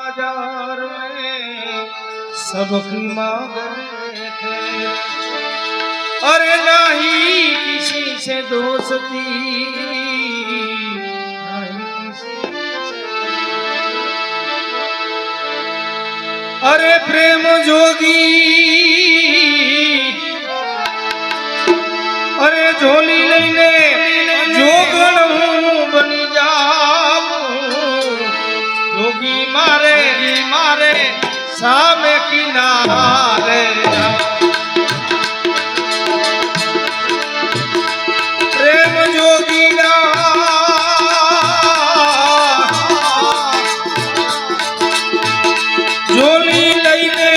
बाजार में सबकी मांगे थे, अरे नहीं किसी से दोस्ती, नहीं किसी से, अरे प्रेम जोगी, अरे झोली लईने जोगण हूँ बनी जाऊं, जोगी मारे सामे किनारे प्रेम जोगी ना झोली लईने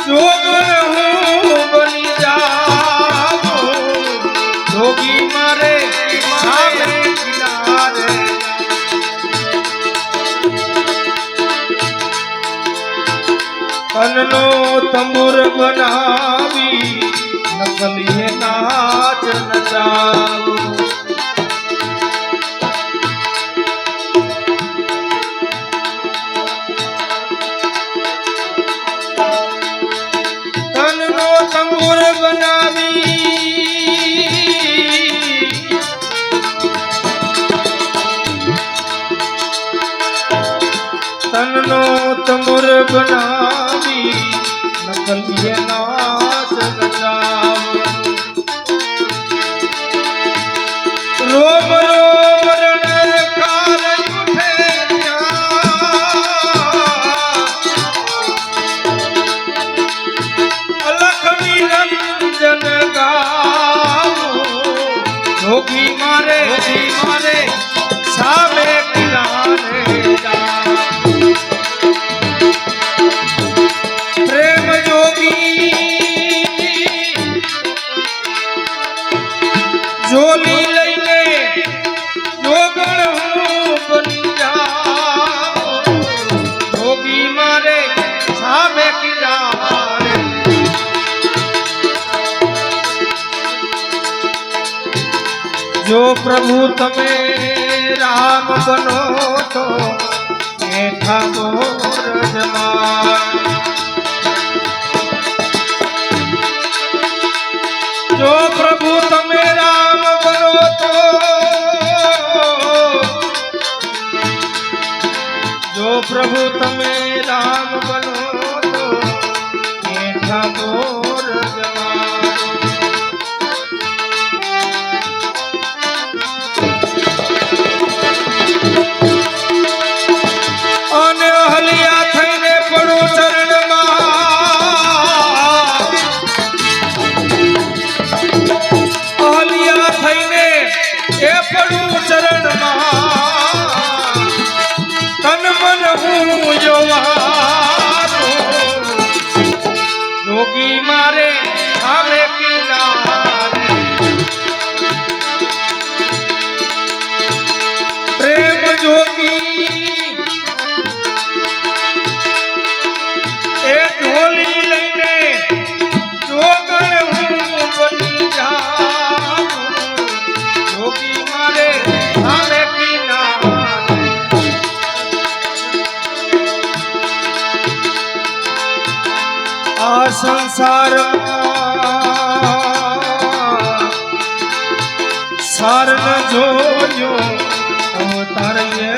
जोगण हूँ बनी जाऊं, जोगी मारे सामे किनारे तननो तंबुर बनावी नकलिए नाच नचाओ, तननो तंबुर बनावी तननो तंबुर बनावी नकलिए नाच नचाओ, रोम रोम रणकार उठे अलख निरंजन गाओ, जोगी मारे सामे किनारे जाओ, प्रेम जोगी झोली लईने जोगण हूँ बनी जाऊं, जोगी मारे सामे किनारे जो प्रभु तमे राम बनो तो मेठा मोर जमाए, जो प्रभु तमे राम बनो तो, जो प्रभु तमे राम बनो तो मेठा मोर जमाए, અને હલિયા થઈને પડો ચરણમાં, હલિયા થઈને એ પડું ચરણમાં, તન મન હું જોવાનું, જોગી મારે સામે કિનારે પ્રેમ જોગી એ ઢોલી લઈને જોગણ હું બની જાઉં, જોગી મારે સામે કિનારે આ સંસારમાં સાર ન જોયો અવતાર રે,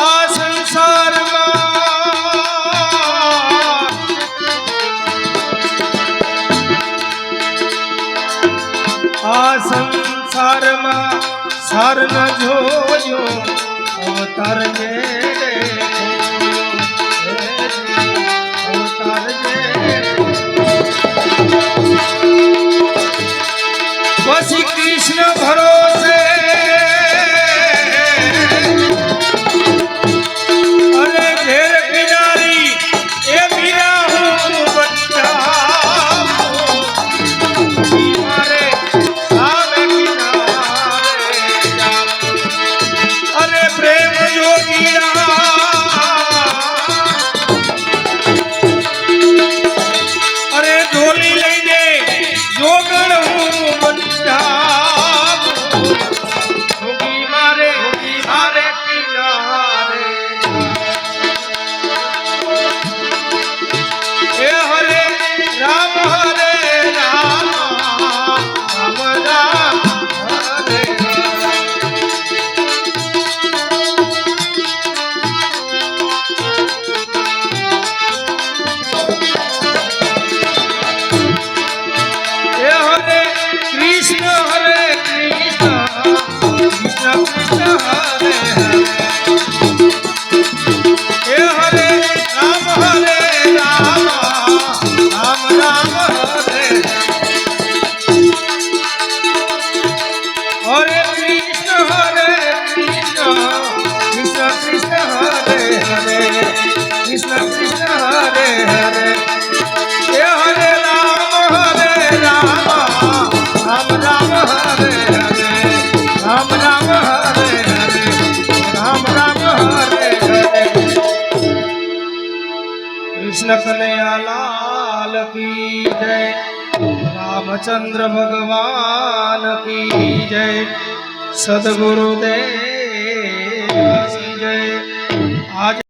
આ સંસારમાં સાર ન જોયો અવતાર જે અવતાર જે પછી કૃષ્ણ ભરોસે અને ઘેર કિનારી એ બીના હું બની મારે સામે કિનારે અને પ્રેમ જોગીરા અરે ઢોલી લઈને જોગણ હું બની જાઉં, कृष्ण हरे कृष्ण कृष्ण कृष्ण हरे हरे कृष्ण कृष्ण हरे हरे हरे राम राम राम हरे हरे राम राम हरे हरे राम राम हरे हरे कृष्ण कन्हैया लाल की जय रामचंद्र भगवान की जय सद्गुरुदेव की जय। आज